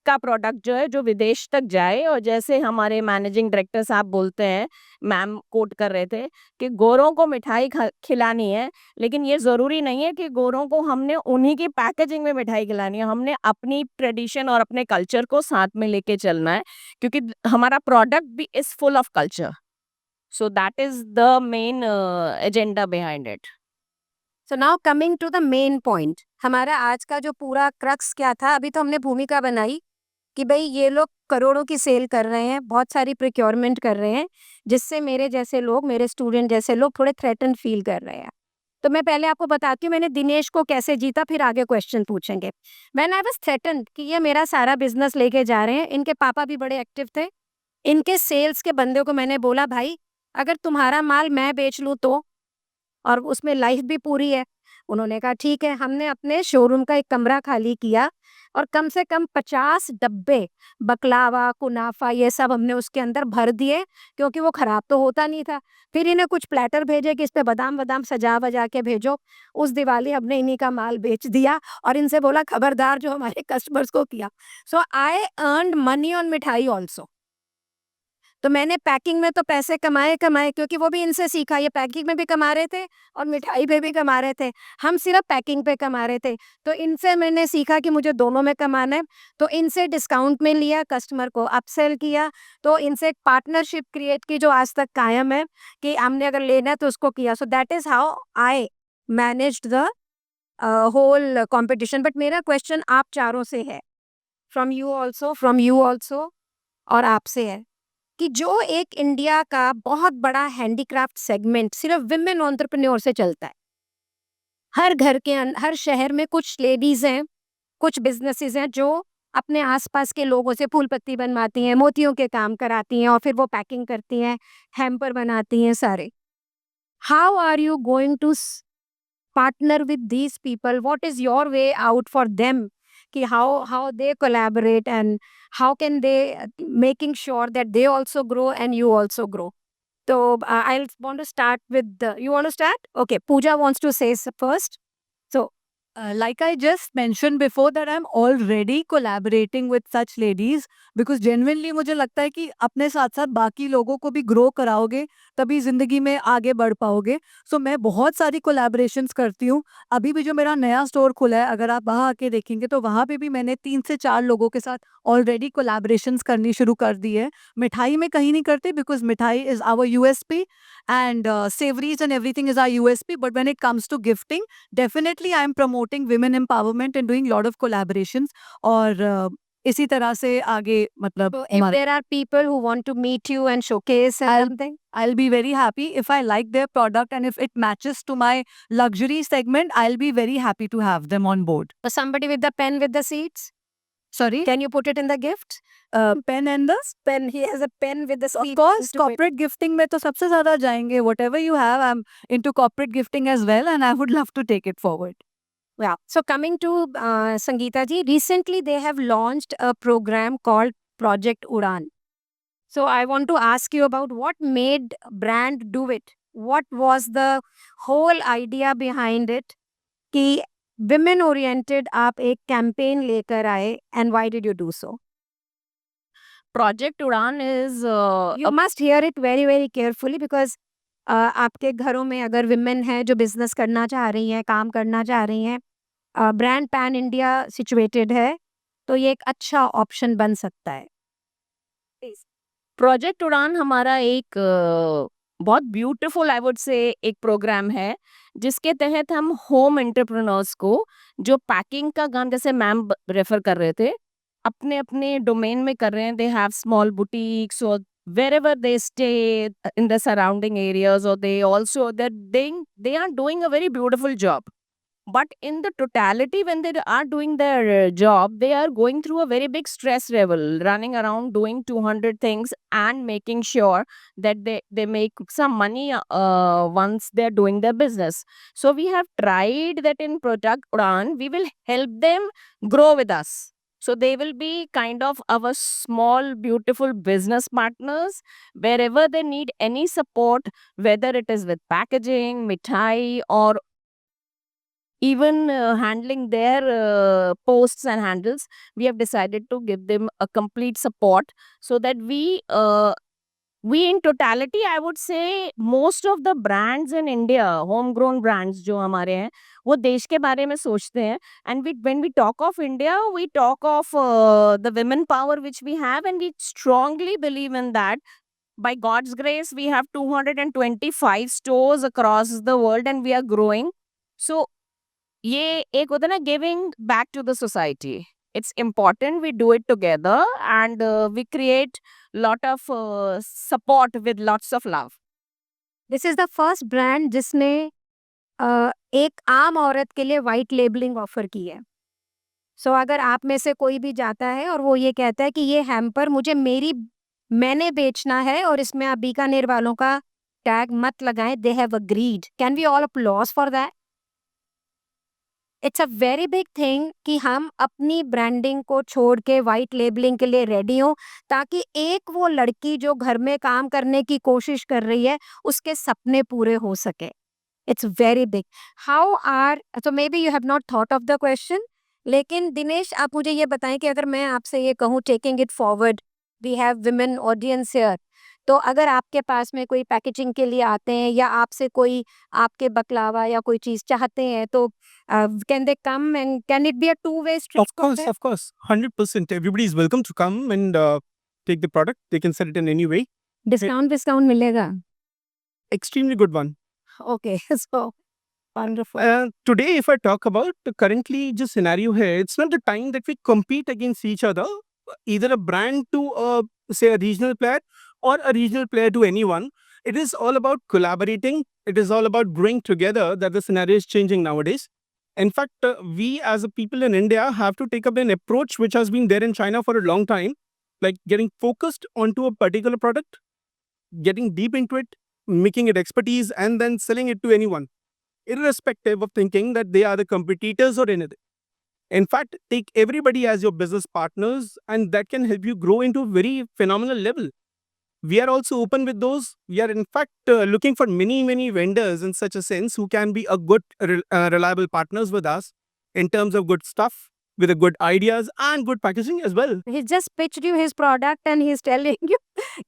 का प्रोडक्ट जो है जो विदेश तक जाए। और जैसे हमारे मैनेजिंग डायरेक्टर साहब बोलते हैं, मैम कोट कर रहे थे कि गोरों को मिठाई खिलानी है, लेकिन ये ज़रूरी नहीं है कि गोरों को हमने उन्हीं की पैकेजिंग में मिठाई खिलानी है। हमने अपनी ट्रेडिशन और अपने कल्चर को साथ में लेके चलना है, क्योंकि हमारा प्रोडक्ट भी is full of culture. So that is the main agenda behind it. So now coming to the main point, हमारा आज का जो पूरा क्रक्स क्या था? अभी तो हमने भूमिका बनाई कि भाई ये लोग करोड़ों की सेल कर रहे हैं, बहुत सारी प्रोक्योरमेंट कर रहे हैं, जिससे मेरे जैसे लोग, मेरे स्टूडेंट जैसे लोग थोड़े थ्रेटन फील कर रहे हैं। तो मैं पहले आपको बताती हूँ मैंने दिनेश को कैसे जीता, फिर आगे क्वेश्चन पूछेंगे। व्हेन आई वाज थ्रेटन्ड कि ये मेरा सारा बिजनेस लेके जा रहे हैं, इनके पापा भी बड़े एक्टिव थे। इनके सेल्स के बंदे को मैंने बोला, भाई अगर तुम्हारा माल मैं बेच लूँ तो, और उसमें लाइफ भी पूरी है। उन्होंने कहा ठीक है। हमने अपने शोरूम का एक कमरा खाली किया और कम से कम 50 डब्बे बकलावा, कुनाफा, ये सब हमने उसके अंदर भर दिए, क्योंकि वो खराब तो होता नहीं था। फिर इन्हें कुछ प्लेटर भेजे कि इस पे बादाम वादाम सजा वजा के भेजो। उस दिवाली हमने इन्हीं का माल बेच दिया और इनसे बोला खबरदार जो हमारे कस्टमर्स को किया। सो आई अर्नड मनी ऑन मिठाई ऑल्सो। तो मैंने पैकिंग में तो पैसे कमाए क्योंकि वो भी इनसे सीखा। ये पैकिंग में भी कमा रहे थे और मिठाई पे भी कमा रहे थे। हम सिर्फ पैकिंग पे कमा रहे थे। तो इनसे मैंने सीखा कि मुझे दोनों में कमाना है। तो इनसे डिस्काउंट में लिया, कस्टमर को अपसेल किया। तो इनसे एक पार्टनरशिप क्रिएट की जो आज तक कायम है कि हमने अगर लेना है तो उसको किया। So that is how I managed the whole competition. But मेरा क्वेश्चन आप चारों से है, फ्रॉम यू ऑल्सो और आपसे है कि जो एक इंडिया का बहुत बड़ा हैंडीक्राफ्ट सेगमेंट सिर्फ विमेन एंटरप्रेन्योर से चलता है। हर घर के हर शहर में कुछ लेडीज हैं, कुछ बिजनेसेस हैं जो अपने आसपास के लोगों से फूल पत्ती बनवाती हैं, मोतियों के काम कराती हैं और फिर वो पैकिंग करती हैं, हैम्पर बनाती हैं सारे। How are you going to partner with these people? What is your way out for them? Ki how they collaborate and how can they making sure that they also grow and you also grow? So I'll want to start with you want to start? Okay, Pooja wants to say first. So Like I just mentioned before that I'm already collaborating with such ladies because genuinely मुझे लगता है कि अपने साथ साथ बाकी लोगों को भी ग्रो कराओगे तभी जिंदगी में आगे बढ़ पाओगे। सो मैं बहुत सारी कोलैबोरेशंस करती हूँ। अभी भी जो मेरा नया स्टोर खुला है, अगर आप वहाँ आके देखेंगे तो वहाँ पे भी मैंने 3 से 4 लोगों के साथ ऑलरेडी कोलैबोरेशंस करनी शुरू कर दी है। मिठाई में कहीं नहीं करते because mithai is our USP and savouries and everything is our USP, but when it comes to gifting definitely I am promoting women empowerment and doing lot of collaborations. और इसी तरह से आगे मतलब so if there are people who want to meet you and showcase something, I'll be very happy if I like their product and if it matches to my luxury segment, I'll be very happy to have them on board. so somebody with the pen with the seeds, Sorry? can you put it in the gift? Pen and the Pen, he has a pen with the Of seeds. course, to it. corporate gifting में तो सबसे ज़्यादा जाएंगे. Whatever you have, I'm into corporate gifting as well, and I would love to take it forward. Yeah. So coming to Sangeeta ji, recently they have launched a program called Project Udan. So I want to ask you about what made brand do it. What was the whole idea behind it? कि women oriented आप एक campaign लेकर आए, and why did you do so? Project Udan is You must hear it very very carefully because आपके घरों में अगर women हैं जो business करना चाह रही हैं, काम करना चाह रही हैं, ब्रांड पैन इंडिया सिचुएटेड है, तो ये एक अच्छा ऑप्शन बन सकता है। प्रोजेक्ट उड़ान हमारा एक बहुत ब्यूटीफुल आई वुड से एक प्रोग्राम है जिसके तहत हम होम एंटरप्रेन्योर्स को जो पैकिंग का काम जैसे मैम रेफर कर रहे थे अपने अपने डोमेन में कर रहे हैं दे हैव स्मॉल बुटीक्स और wherever they stay in the surrounding areas or they also they are doing a very beautiful job. But in the totality, when they are doing their job, they are going through a very big stress level, running around doing 200 things and making sure that they make some money once they're doing their business. So we have tried that in Product Udan, we will help them grow with us. So they will be kind of our small, beautiful business partners wherever they need any support, whether it is with packaging, mithai, or even handling their posts and handles. We have decided to give them a complete support so that we in totality, I would say most of the brands in India, homegrown brands जो हमारे हैं वो देश के बारे में सोचते हैं. And when we talk of India, we talk of the women power which we have, and we strongly believe in that. By God's grace, we have 225 stores across the world and we are growing. So ये एक होता है ना giving back to the society. It's important we do it together and we create lot of support with lots of love. This is the first brand जिसने एक आम औरत के लिए वाइट लेबलिंग ऑफर की है. सो अगर आप में से कोई भी जाता है और वो ये कहता है कि ये हैम्पर मैंने बेचना है और इसमें आप बीकानेर वालों का टैग मत लगाएं, they have agreed. Can we all applause for that? It's a very big thing कि हम अपनी ब्रांडिंग को छोड़ के वाइट लेबलिंग के लिए रेडी हों, ताकि एक वो लड़की जो घर में काम करने की कोशिश कर रही है उसके सपने पूरे हो सके. It's very big. तो maybe you have not thought of the question, लेकिन दिनेश आप मुझे ये बताएं कि अगर मैं आपसे ये कहूँ taking it forward, we have women audience here, तो अगर आपके पास में कोई पैकेजिंग के लिए आते हैं या आपसे कोई आपके बकलावा या कोई चीज चाहते हैं, तो can they come and can it be a two way street? Of course, 100%. Everybody is welcome to come and take the product. They can sell it in any way. Discount मिलेगा? Extremely good one. Okay so wonderful. Today, if I talk about the currently just scenario here, it's not the time that we compete against each other, either a brand to say a regional player or a regional player to anyone. It is all about collaborating. It is all about growing together that the scenario is changing nowadays. In fact, we as a people in India have to take up an approach which has been there in China for a long time, like getting focused onto a particular product, getting deep into it, making it expertise, and then selling it to anyone, irrespective of thinking that they are the competitors or anything. In fact, take everybody as your business partners, and that can help you grow into a very phenomenal level. We are also open with those. We are, in fact, looking for many vendors in such a sense who can be a good, reliable partners with us in terms of good stuff, with a good ideas and good packaging as well. He just pitched you his product and he's telling you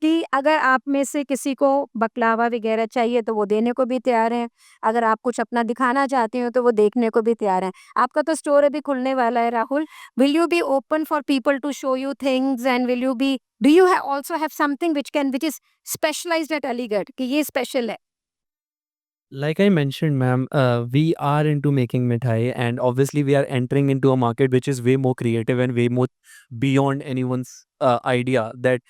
कि अगर आप में से किसी को बकलावा वगैरह चाहिए तो वो देने को भी तैयार हैं, अगर आप कुछ अपना दिखाना चाहते हो तो वो देखने को भी तैयार हैं. आपका तो स्टोर अभी खुलने वाला है Rahul. Will you be open for people to show you things and will you be do you also have something which is specialised at Aligarh कि ये स्पेशल है? Like I mentioned, ma'am, we are into making mithai, and obviously we are entering into a market which is way more creative and way more beyond anyone's idea. That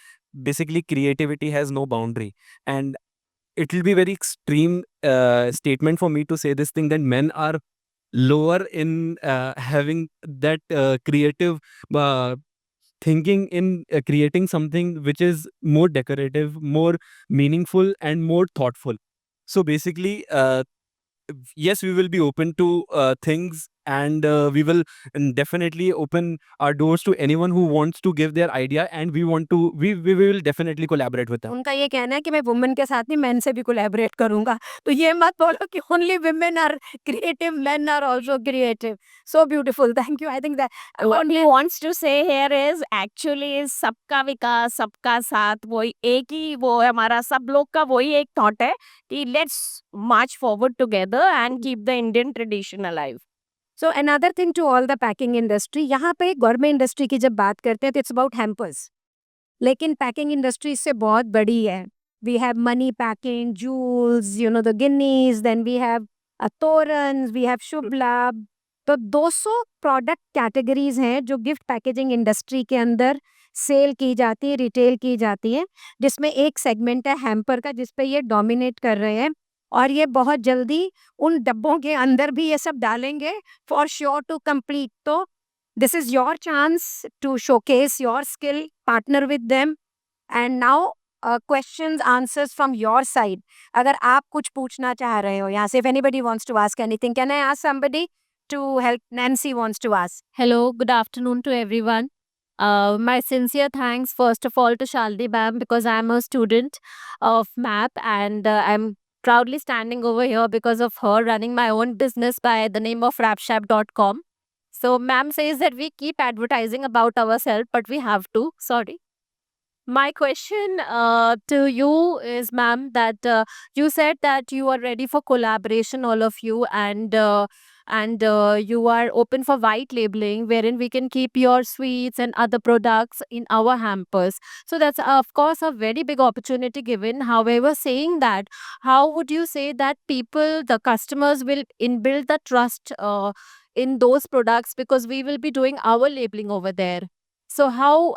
basically creativity has no boundary, and it will be very extreme statement for me to say this thing that men are lower in having that creative thinking in creating something which is more decorative, more meaningful, and more thoughtful. So basically, yes, we will be open to things, and we will definitely open our doors to anyone who wants to give their idea, and we will definitely collaborate with them. उनका ये कहना है कि मैं women के साथ नहीं main से भी कोलैबोरेट करूंगा. तो ये मत बोलो कि only women are creative, men are also creative. So beautiful. Thank you. I think that What he wants to say here is actually is सबका विकास सबका साथ वही एक ही वो है हमारा सब लोग का वही एक थॉट है कि let's march forward together and keep the Indian tradition alive. So another thing to all the packing industry, यहाँ पे गवर्नमेंट इंडस्ट्री की जब बात करते हैं तो इट्स अबाउट हैम्पर्स, लेकिन पैकिंग इंडस्ट्री इससे बहुत बड़ी है. We have money packing, jewels, you know the guineas, then we have torans, we have शुभ लाभ. तो 200 प्रोडक्ट कैटेगरीज हैं जो गिफ्ट पैकेजिंग इंडस्ट्री के अंदर सेल की जाती है, रिटेल की जाती है, जिसमें एक सेगमेंट है हैम्पर का, जिस पे ये डोमिनेट कर रहे हैं. और ये बहुत जल्दी उन डब्बों के अंदर भी ये सब डालेंगे फॉर श्योर टू कंप्लीट. तो this is your chance to showcase your skill, partner with them. And now questions, answers from your side. अगर आप कुछ पूछना चाह रहे हो यहाँ से, if anybody wants to ask anything, can I ask somebody to help? Nancy wants to ask. Hello, good afternoon to everyone. My sincere thanks, first of all, to Shaldi ma'am, because I'm a student of MAP and I'm proudly standing over here because of her running my own business by the name of rapshap.com. So, ma'am says that we keep advertising about ourselves, but we have to. Sorry. My question to you is, ma'am, that you said that you are ready for collaboration, all of you, and you are open for white labeling, wherein we can keep your sweets and other products in our hampers. So that's of course a very big opportunity given. However, saying that, how would you say that people, the customers, will inbuild the trust in those products, because we will be doing our labeling over there? So how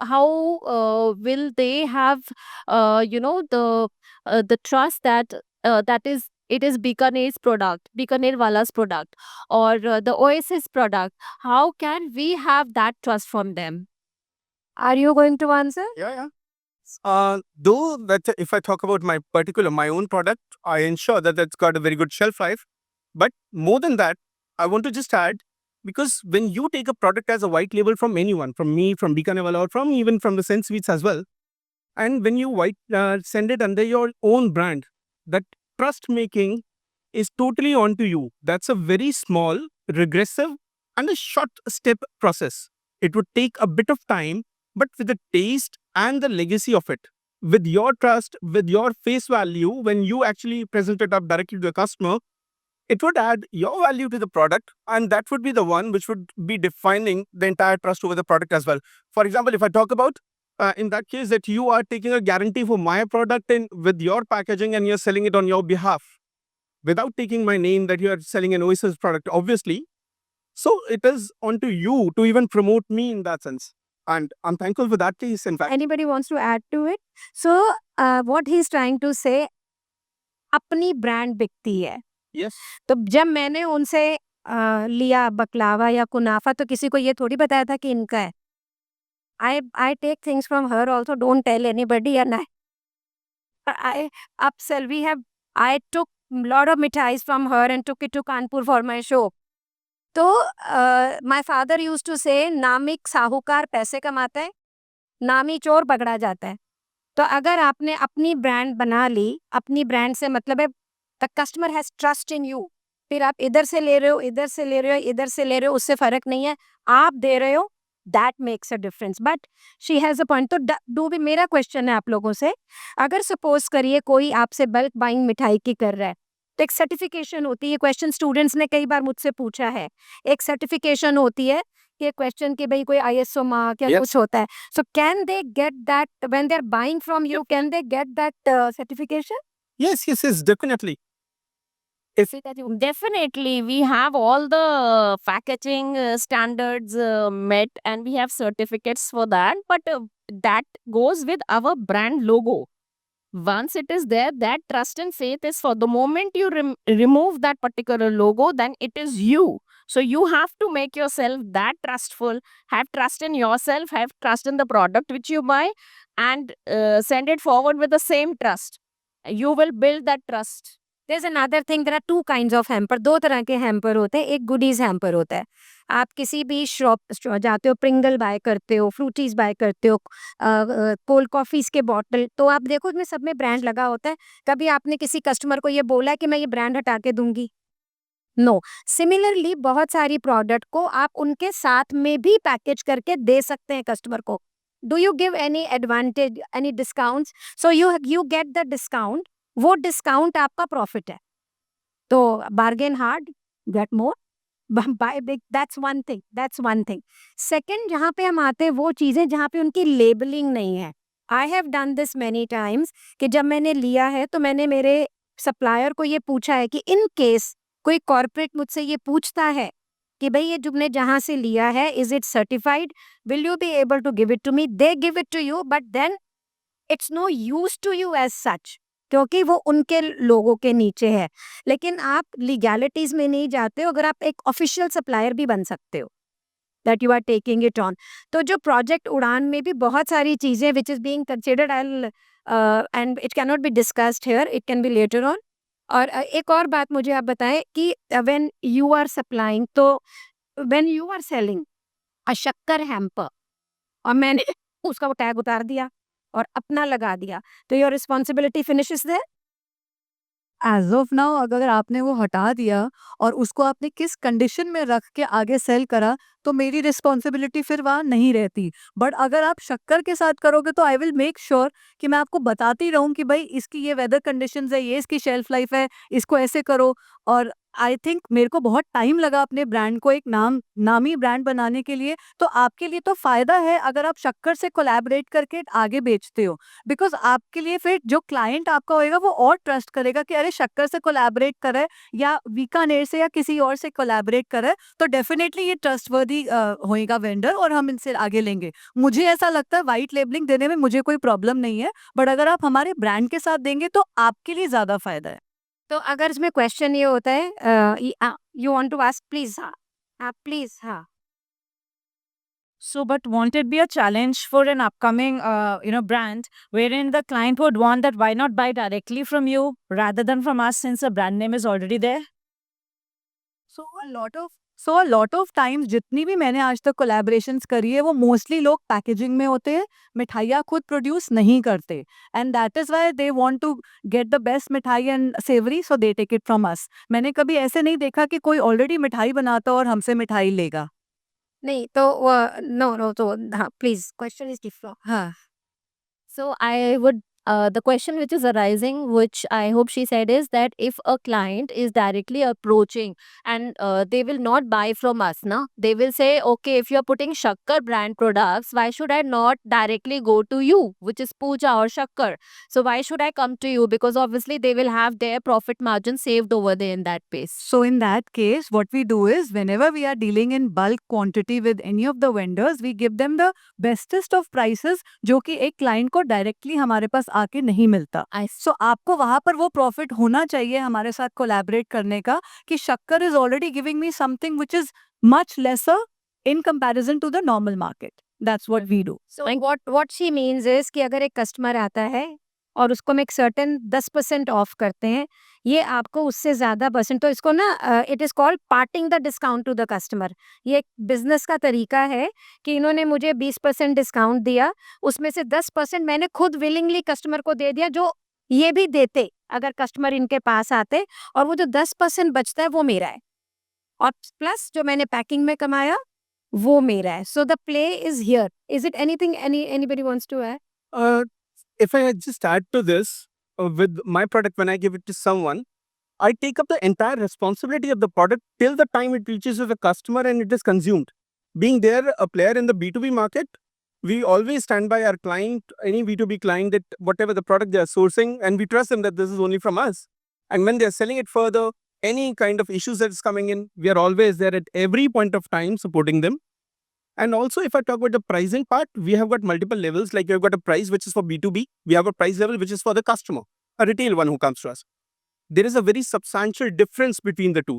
will they have the trust that that is it is Bikaner's product, Bikaner wala's product, or the Oasis product? How can we have that trust from them? Are you going to answer? Yeah. Though that if I talk about my own product, I ensure that that's got a very good shelf life. But more than that, I want to just add, because when you take a product as a white label from anyone, from me, from Bikanevala, or from even from the Sense Sweets as well, and when you send it under your own brand, that trust making is totally onto you. That's a very small, regressive, and a short step process. It would take a bit of time, but with the taste and the legacy of it, with your trust, with your face value, when you actually present it up directly to the customer, it would add your value to the product, and that would be the one which would be defining the entire trust over the product as well. For example, if I talk about in that case that you are taking a guarantee for my product in with your packaging and you're selling it on your behalf without taking my name, that you are selling an Oasis product, obviously. So it is onto you to even promote me in that sense. And I'm thankful for that case, in fact. Anybody wants to add to it? So what he's trying to say, अपनी brand बिकती है. Yes. तो जब मैंने उनसे लिया बकलावा या कुनाफा, तो किसी को ये थोड़ी बताया था कि इनका है. I take things from her also, don't tell anybody. And I upsell. I took a lot of mithais from her and took it to Kanpur for my show. तो my father used to say, नामिक साहूकार पैसे कमाता है, नामी चोर पकड़ा जाता है. तो अगर आपने अपनी ब्रांड बना ली, अपनी ब्रांड से मतलब है the customer has trust in you. फिर आप इधर से ले रहे हो, इधर से ले रहे हो, इधर से ले रहे हो, उससे फर्क नहीं है, आप दे रहे हो, that makes a difference. But she has a point. तो डू भी मेरा क्वेश्चन है आप लोगों से, अगर सपोज करिए कोई आपसे बल्क बाइंग मिठाई की कर रहा है, तो एक सर्टिफिकेशन होती है. क्वेश्चन स्टूडेंट्स ने कई बार मुझसे पूछा है. एक सर्टिफिकेशन होती है कि क्वेश्चन कि भाई कोई ISO मार्क या Yes. कुछ होता है. So can they get that when they are buying from you? Can they get that certification? Yes, definitely. Definitely, we have all the packaging standards met, and we have certificates for that. But that goes with our brand logo. Once it is there, that trust and faith is for the moment you remove that particular logo, then it is you. So you have to make yourself that trustful, have trust in yourself, have trust in the product which you buy, and send it forward with the same trust. You will build that trust. There's another thing, there are two kinds of hamper. दो तरह के hamper होते हैं. एक goodies hamper होता है. आप किसी भी शॉप जाते हो, प्रिंगल बाय करते हो, फ्रूटीज बाय करते हो, कोल्ड कॉफीज के बॉटल, तो आप देखो इसमें सब में ब्रांड लगा होता है. कभी आपने किसी कस्टमर को ये बोला कि मैं ये ब्रांड हटा के दूंगी? नो. सिमिलरली बहुत सारी प्रोडक्ट को आप उनके साथ में भी पैकेज करके दे सकते हैं कस्टमर को. Do you give any advantage, any discounts? So you get the discount. वो डिस्काउंट आपका प्रॉफिट है. तो bargain hard, get more. Buy big, that's one thing. Second, जहाँ पे हम आते हैं वो चीज़ें जहाँ पे उनकी लेबलिंग नहीं है। I have done this many times कि जब मैंने लिया है तो मैंने मेरे सप्लायर को ये पूछा है कि इन केस कोई कॉर्पोरेट मुझसे ये पूछता है कि भाई ये तुमने जहाँ से लिया है is it certified, will you be able to give it to me, they give it to you, but then it's no use to you as such, क्योंकि वो उनके लोगों के नीचे है। लेकिन आप लीगैलिटीज में नहीं जाते हो, अगर आप एक ऑफिशियल सप्लायर भी बन सकते हो, that you are taking it on. तो जो प्रोजेक्ट उड़ान में भी बहुत सारी चीजें which is being considered, I and it can not be discussed here, it can be later on. और एक और बात मुझे आप बताएं कि व्हेन यू आर सप्लाइंग, तो when you are selling a Shakkar hamper और मैंने उसका वो टैग उतार दिया और अपना लगा दिया, तो your responsibility finishes there. As of now अगर आपने वो हटा दिया और उसको आपने किस कंडीशन में रख के आगे सेल करा, तो मेरी रिस्पॉन्सिबिलिटी फिर वहाँ नहीं रहती। बट अगर आप शक्कर के साथ करोगे तो आई विल मेक श्योर कि मैं आपको बताती रहूँ कि भाई इसकी ये वेदर कंडीशंस है, ये इसकी शेल्फ लाइफ है, इसको ऐसे करो। और आई थिंक मेरे को बहुत टाइम लगा अपने ब्रांड को एक नामी ब्रांड बनाने के लिए। तो आपके लिए तो फायदा है अगर आप शक्कर से कोलैबोरेट करके आगे बेचते हो, बिकॉज आपके लिए फिर जो क्लाइंट आपका होएगा वो और ट्रस्ट करेगा कि अरे शक्कर से कोलैबोरेट कर रहा है या बीकानेर से या किसी और से कोलैबोरेट कर रहा है, तो डेफिनेटली ये ट्रस्टवर्दी होएगा वेंडर और हम इनसे आगे लेंगे। मुझे ऐसा लगता है वाइट लेबलिंग देने में मुझे कोई प्रॉब्लम नहीं है, बट अगर आप हमारे ब्रांड के साथ देंगे तो आपके लिए ज्यादा फायदा है। तो अगर इसमें क्वेश्चन ये होता है, you want to ask, please. हाँ प्लीज। हाँ So, but won't it be a challenge for an upcoming, brand wherein the client would want that why not buy directly from you rather than from us since the brand name is already there? So a lot of times जितनी भी मैंने आज तक collaborations करी है वो mostly लोग packaging में होते हैं, मिठाइयाँ खुद प्रोड्यूस नहीं करते, and that is why they want to get the best mithai and savoury, so they take it from us. मैंने कभी ऐसे नहीं देखा कि कोई ऑलरेडी मिठाई बनाता और हमसे मिठाई लेगा। नहीं तो नो नो, तो हाँ प्लीज, क्वेश्चन इज डिफरेंट। हाँ, So I would the question which is arising, which I hope she said, is that if a client is directly approaching and they will not buy from us, na, they will say, okay, if you are putting Shakkar brand products, why should I not directly go to you, which is Pooja or Shakkar? So why should I come to you? Because obviously they will have their profit margin saved over there in that pace. so in that case, what we do is whenever we are dealing in bulk quantity with any of the vendors, we give them the bestest of prices जो कि एक client को directly हमारे पास आके नहीं मिलता। I सो आपको वहां पर वो प्रॉफिट होना चाहिए हमारे साथ कोलैबोरेट करने का कि Shakkar is already giving me something which is much lesser in comparison to the normal market. That's what we do. So what she means is कि अगर एक कस्टमर आता है और उसको हम एक सर्टेन 10% ऑफ करते हैं, ये आपको उससे ज़्यादा परसेंट, तो इसको ना it is called parting the discount to the customer. ये एक बिजनेस का तरीका है कि इन्होंने मुझे 20% डिस्काउंट दिया, उसमें से 10% मैंने खुद विलिंगली कस्टमर को दे दिया, जो ये भी देते अगर कस्टमर इनके पास आते, और वो जो 10% बचता है वो मेरा है, और प्लस जो मैंने पैकिंग में कमाया वो मेरा है। So the play is here. Is it anything anybody wants to add? Uh, if I just add to this, with my product, when I give it to someone, I take up the entire responsibility of the product till the time it reaches to the customer and it is consumed. Being there a player in the B2B market, we always stand by our client, any B2B client, that whatever the product they are sourcing, and we trust them that this is only from us. And when they are selling it further, any kind of issues that is coming in, we are always there at every point of time supporting them. And also, if I talk about the pricing part, we have got multiple levels. Like, we've got a price which is for B2B. We have a price level which is for the customer, a retail one who comes to us. There is a very substantial difference between the two.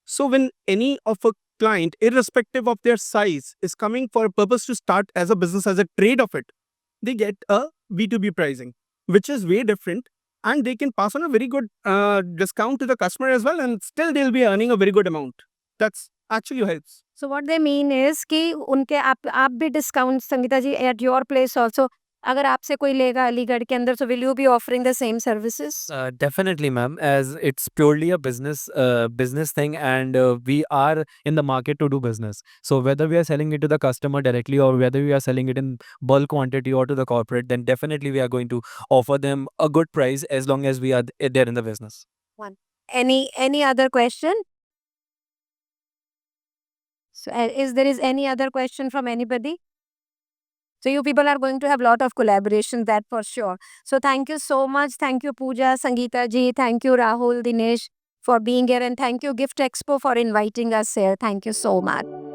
So when any of a client, irrespective of their size, is coming for a purpose to start as a business, as a trade of it, they get a B2B pricing, which is way different. And they can pass on a very good discount to the customer as well. And still they'll be earning a very good amount. That's actually helps. So what they mean is कि उनके आप भी discount, Sangeeta ji, at your place also, अगर आपसे कोई लेगा अलीगढ़ के अंदर, so will you be offering the same services? Definitely, ma'am, as it's purely a business thing, and we are in the market to do business. So whether we are selling it to the customer directly or whether we are selling it in bulk quantity or to the corporate, then definitely we are going to offer them a good price as long as we are there in the business. Any other question? So, is there is any other question from anybody? So you people are going to have lot of collaboration, that for sure. So thank you so much. Thank you, Pooja, Sangeeta ji. Thank you, Rahul, Dinesh, for being here, and thank you, Gift Expo, for inviting us here. Thank you so much.